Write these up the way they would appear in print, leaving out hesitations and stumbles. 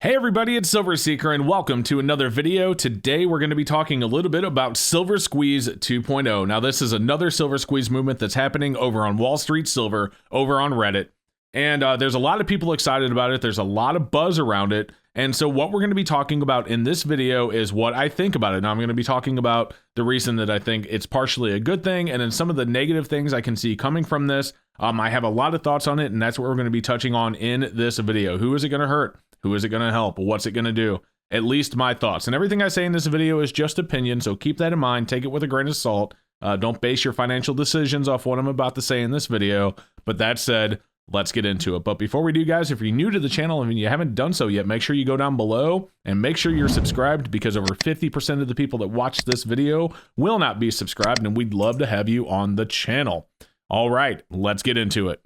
Hey everybody, it's Silver Seeker and welcome to another video. Today we're going to be talking a little bit about Silver Squeeze 2.0. Now this is another Silver Squeeze movement that's happening over on Wall Street Silver, over on Reddit. And there's a lot of people excited about it. There's a lot of buzz around it. And so what we're going to be talking about in this video is what I think about it. Now I'm going to be talking about the reason that I think it's partially a good thing and then some of the negative things I can see coming from this. I have a lot of thoughts on it, and that's what we're going to be touching on in this video. Who is it going to hurt? Who is it going to help? What's it going to do? At least my thoughts. And everything I say in this video is just opinion, so keep that in mind. Take it with a grain of salt. Don't base your financial decisions off what I'm about to say in this video. But that said, let's get into it. But before we do, guys, if you're new to the channel and you haven't done so yet, make sure you go down below and make sure you're subscribed, because over 50% of the people that watch this video will not be subscribed, and we'd love to have you on the channel. All right, let's get into it.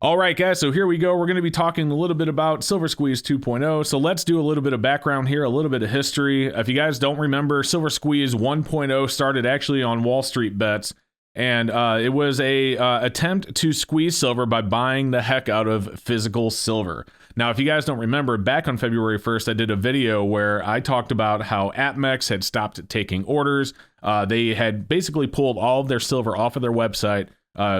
All right, guys, so here we go. We're going to be talking a little bit about Silver Squeeze 2.0. So let's do a little bit of background here, a little bit of history. If you guys don't remember, Silver Squeeze 1.0 started actually on Wall Street Bets, and it was a attempt to squeeze silver by buying the heck out of physical silver. Now, if you guys don't remember, back on February 1st, I did a video where I talked about how APMEX had stopped taking orders. They had basically pulled all of their silver off of their website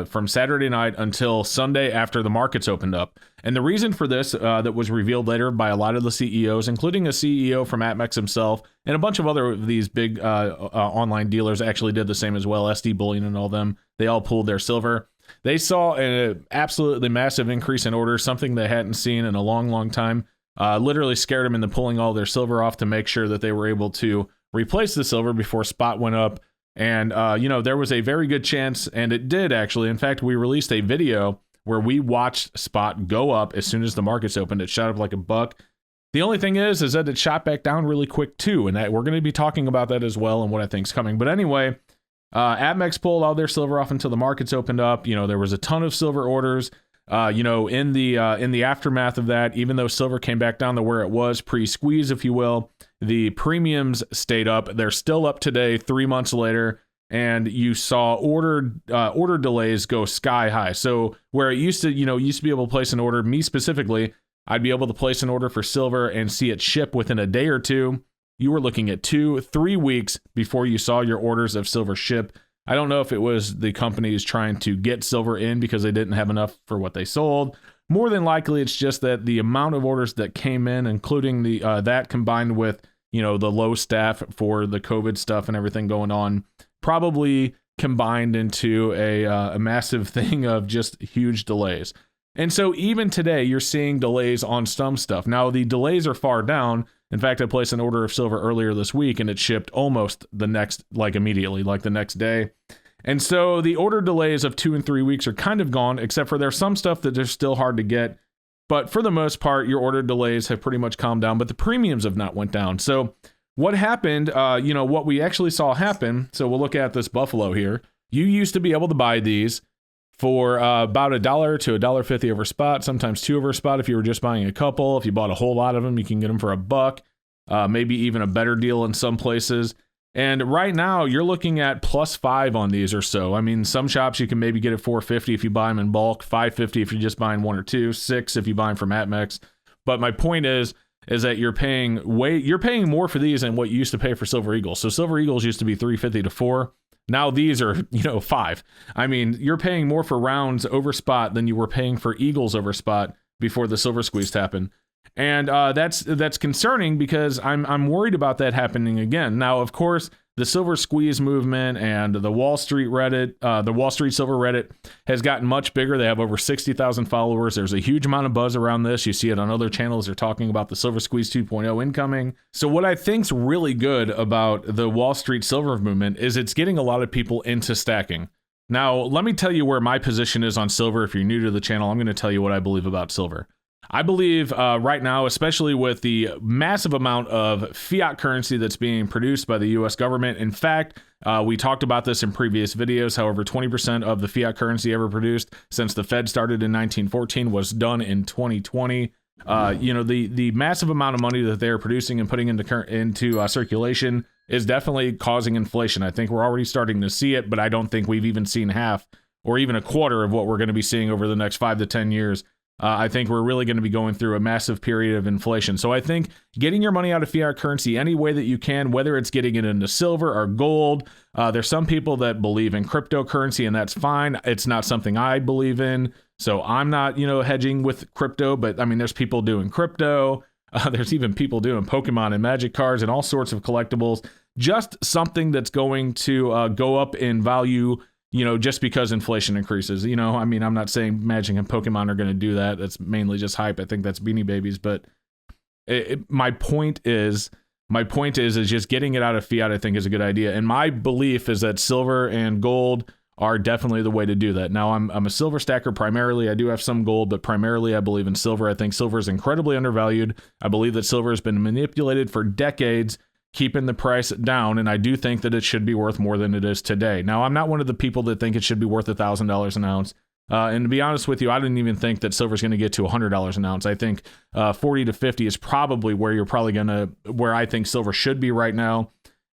from Saturday night until Sunday after the markets opened up. And the reason for this that was revealed later by a lot of the CEOs, including a CEO from APMEX himself, and a bunch of other of these big online dealers actually did the same as well, SD Bullion and all them. They all pulled their silver. They saw an absolutely massive increase in orders, something they hadn't seen in a long, long time. Literally scared them into pulling all their silver off to make sure that they were able to replace the silver before spot went up. And, you know, there was a very good chance, and it did actually. In fact, we released a video where we watched spot go up as soon as the markets opened. It shot up like a buck. The only thing is that it shot back down really quick too. And that we're going to be talking about that as well and what I think's coming. But anyway, APMEX pulled all their silver off until the markets opened up. You know, there was a ton of silver orders. You know, in the aftermath of that, even though silver came back down to where it was pre-squeeze, if you will, the premiums stayed up. They're still up today, 3 months later, and you saw order delays go sky high. So where it used to be able to place an order, me specifically, I'd be able to place an order for silver and see it ship within a day or two. You were looking at 2-3 weeks before you saw your orders of silver ship. I don't know if it was the companies trying to get silver in because they didn't have enough for what they sold. More than likely, it's just that the amount of orders that came in, including the that combined with, you know, the low staff for the COVID stuff and everything going on, probably combined into a massive thing of just huge delays. And so even today, you're seeing delays on some stuff. Now, the delays are far down. In fact, I placed an order of silver earlier this week and it shipped almost the next, like immediately, like the next day. And so the order delays of 2 and 3 weeks are kind of gone, except for there's some stuff that are still hard to get. But for the most part, your order delays have pretty much calmed down, but the premiums have not went down. So what happened, you know, what we actually saw happen, so we'll look at this Buffalo here. You used to be able to buy these for about $1 to $1.50 over spot, sometimes $2 over spot if you were just buying a couple. If you bought a whole lot of them, you can get them for $1, maybe even a better deal in some places. And right now, you're looking at +5 on these or so. I mean, some shops you can maybe get at $4.50 if you buy them in bulk, $5.50 if you're just buying one or two, $6 if you buy them from APMEX. But my point is that you're paying more for these than what you used to pay for Silver Eagles. So Silver Eagles used to be $3.50 to $4. Now these are, you know, $5. I mean, you're paying more for rounds over spot than you were paying for Eagles over spot before the Silver Squeeze happened. And that's concerning because I'm worried about that happening again. Now, of course, the Silver Squeeze movement and the Wall Street Reddit, the Wall Street Silver Reddit has gotten much bigger. They have over 60,000 followers. There's a huge amount of buzz around this. You see it on other channels. They're talking about the Silver Squeeze 2.0 incoming. So what I think's really good about the Wall Street Silver movement is it's getting a lot of people into stacking. Now, let me tell you where my position is on silver. If you're new to the channel, I'm going to tell you what I believe about silver. I believe right now, especially with the massive amount of fiat currency that's being produced by the US government. In fact, we talked about this in previous videos. However, 20% of the fiat currency ever produced since the Fed started in 1914 was done in 2020. You know, the massive amount of money that they're producing and putting into circulation is definitely causing inflation. I think we're already starting to see it, but I don't think we've even seen half or even a quarter of what we're going to be seeing over the next 5 to 10 years. I think we're really going to be going through a massive period of inflation. So I think getting your money out of fiat currency any way that you can, whether it's getting it into silver or gold, there's some people that believe in cryptocurrency, and that's fine. It's not something I believe in. So I'm not, hedging with crypto, but I mean, there's people doing crypto. There's even people doing Pokemon and Magic cards and all sorts of collectibles. Just something that's going to go up in value, just because inflation increases. I mean, I'm not saying Magic and Pokemon are going to do that. That's mainly just hype. I think that's Beanie Babies. But my point is just getting it out of fiat, I think, is a good idea. And my belief is that silver and gold are definitely the way to do that. Now, I'm a silver stacker primarily. I do have some gold, but primarily I believe in silver. I think silver is incredibly undervalued. I believe that silver has been manipulated for decades, keeping the price down, and I do think that it should be worth more than it is today. Now, I'm not one of the people that think it should be worth $1,000 an ounce. And to be honest with you, I didn't even think that silver is going to get to $100 an ounce. I think 40 to 50 is probably where I think silver should be right now.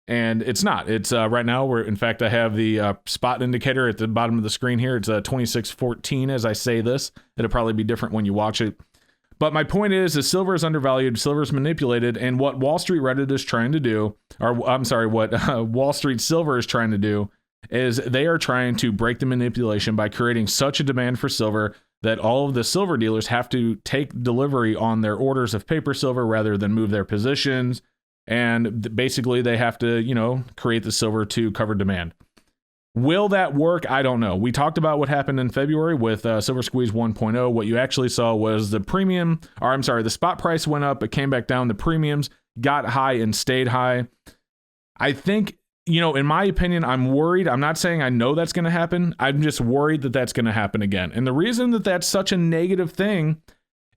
And it's not. It's right now where, in fact, I have the spot indicator at the bottom of the screen here. It's 26.14 as I say this. It'll probably be different when you watch it. But my point is silver is undervalued, silver is manipulated, and what Wall Street Reddit is trying to do, or I'm sorry, what Wall Street Silver is trying to do, is they are trying to break the manipulation by creating such a demand for silver that all of the silver dealers have to take delivery on their orders of paper silver rather than move their positions. And basically they have to, create the silver to cover demand. Will that work? I don't know. We talked about what happened in February with Silver Squeeze 1.0. What you actually saw was the spot price went up, it came back down, the premiums got high and stayed high. I think, in my opinion, I'm worried. I'm not saying I know that's going to happen. I'm just worried that that's going to happen again. And the reason that that's such a negative thing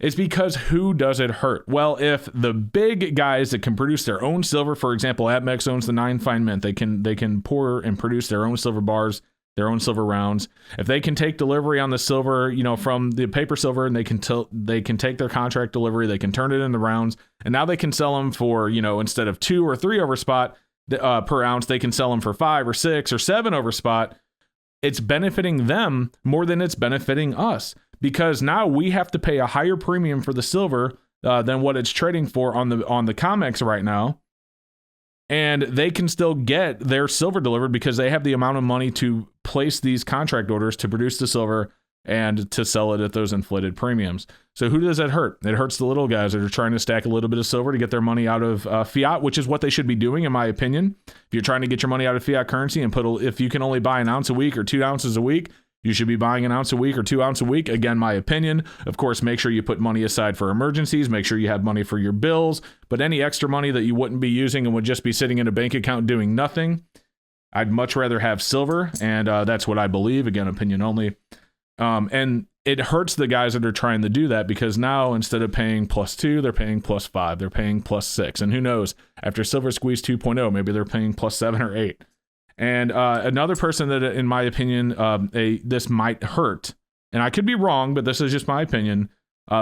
is because who does it hurt? Well, if the big guys that can produce their own silver, for example, APMEX owns the 9 Fine Mint, they can pour and produce their own silver bars, their own silver rounds. If they can take delivery on the silver, from the paper silver, and they can take their contract delivery, they can turn it into rounds, and now they can sell them for, instead of 2 or 3 over spot per ounce, they can sell them for 5 or 6 or 7 over spot. It's benefiting them more than it's benefiting us. Because now we have to pay a higher premium for the silver than what it's trading for on the COMEX right now. And they can still get their silver delivered because they have the amount of money to place these contract orders to produce the silver and to sell it at those inflated premiums. So who does that hurt? It hurts the little guys that are trying to stack a little bit of silver to get their money out of fiat, which is what they should be doing, in my opinion. If you're trying to get your money out of fiat currency and if you can only buy an ounce a week or 2 ounces a week, you should be buying an ounce a week or 2 ounces a week. Again, my opinion. Of course, make sure you put money aside for emergencies. Make sure you have money for your bills. But any extra money that you wouldn't be using and would just be sitting in a bank account doing nothing, I'd much rather have silver. And that's what I believe. Again, opinion only. And it hurts the guys that are trying to do that because now instead of paying +2, they're paying +5. They're paying +6. And who knows, after Silver Squeeze 2.0, maybe they're paying +7 or 8. And another person that, in my opinion, this might hurt, and I could be wrong, but this is just my opinion,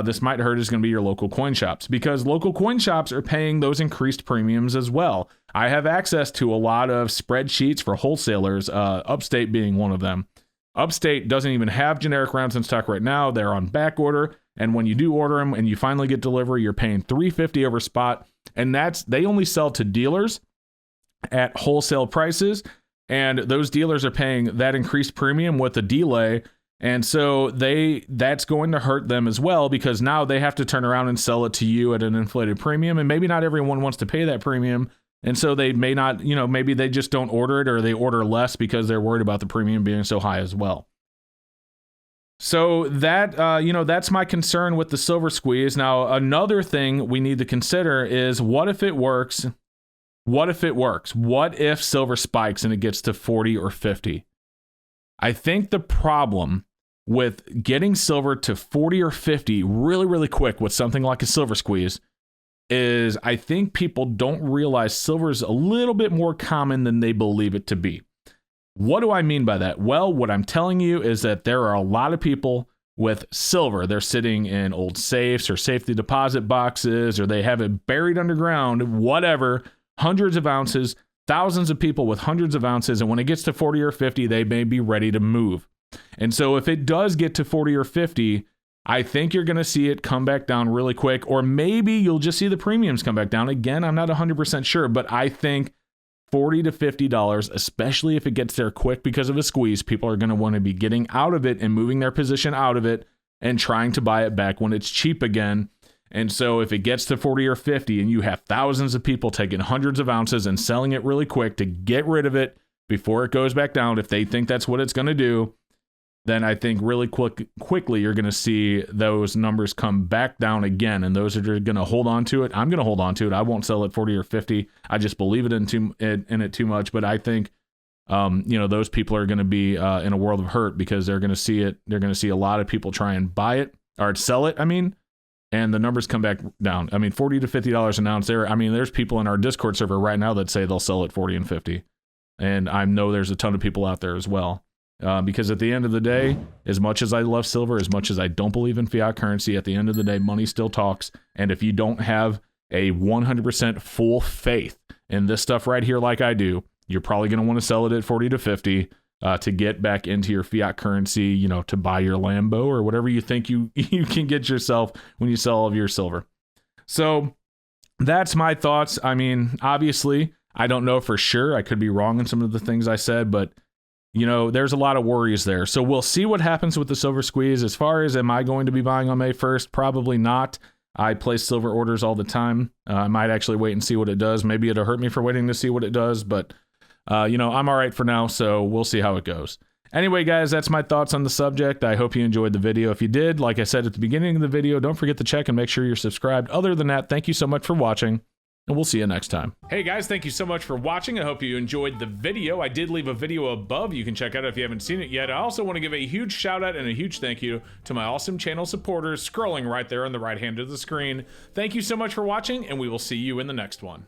this might hurt is going to be your local coin shops, because local coin shops are paying those increased premiums as well. I have access to a lot of spreadsheets for wholesalers, Upstate being one of them. Upstate doesn't even have generic rounds in stock right now. They're on back order, and when you do order them and you finally get delivery, you're paying $350 over spot, and they only sell to dealers at wholesale prices. And those dealers are paying that increased premium with a delay. And so that's going to hurt them as well, because now they have to turn around and sell it to you at an inflated premium. And maybe not everyone wants to pay that premium. And so they may not, maybe they just don't order it, or they order less because they're worried about the premium being so high as well. So that, that's my concern with the Silver Squeeze. Now, another thing we need to consider is, what if it works? What if it works? What if silver spikes and it gets to 40 or 50? I think the problem with getting silver to 40 or 50 really, really quick with something like a Silver Squeeze is I think people don't realize silver is a little bit more common than they believe it to be. What do I mean by that? Well, what I'm telling you is that there are a lot of people with silver. They're sitting in old safes or safety deposit boxes, or they have it buried underground, whatever. Hundreds of ounces, thousands of people with hundreds of ounces, and when it gets to 40 or 50, they may be ready to move. And so if it does get to 40 or 50, I think you're going to see it come back down really quick, or maybe you'll just see the premiums come back down. Again, I'm not 100% sure, but I think $40 to $50, especially if it gets there quick because of a squeeze, people are going to want to be getting out of it and moving their position out of it and trying to buy it back when it's cheap again. And so if it gets to 40 or 50 and you have thousands of people taking hundreds of ounces and selling it really quick to get rid of it before it goes back down, if they think that's what it's going to do, then I think really quickly you're going to see those numbers come back down again. And those are going to hold on to it. I'm going to hold on to it. I won't sell at 40 or 50. I just believe it in it too much. But I think, those people are going to be in a world of hurt because they're going to see it. They're going to see a lot of people try and buy it or sell it. And the numbers come back down. $40 to $50 an ounce there. There's people in our Discord server right now that say they'll sell at 40 and 50. And I know there's a ton of people out there as well. Because at the end of the day, as much as I love silver, as much as I don't believe in fiat currency, at the end of the day, money still talks. And if you don't have a 100% full faith in this stuff right here like I do, you're probably going to want to sell it at 40 to 50 to get back into your fiat currency, to buy your Lambo or whatever you think you can get yourself when you sell all of your silver. So that's my thoughts. Obviously, I don't know for sure. I could be wrong in some of the things I said, but there's a lot of worries there. So we'll see what happens with the silver squeeze. As far as am I going to be buying on May 1st? Probably not. I place silver orders all the time. I might actually wait and see what it does. Maybe it'll hurt me for waiting to see what it does, but I'm all right for now, so we'll see how it goes. Anyway, guys, that's my thoughts on the subject. I hope you enjoyed the video. If you did, like I said at the beginning of the video, don't forget to check and make sure you're subscribed. Other than that, thank you so much for watching, and we'll see you next time. Hey guys, thank you so much for watching. I hope you enjoyed the video. I did leave a video above you can check out if you haven't seen it yet. I also want to give a huge shout out and a huge thank you to my awesome channel supporters scrolling right there on the right hand of the screen. Thank you so much for watching, and we will see you in the next one.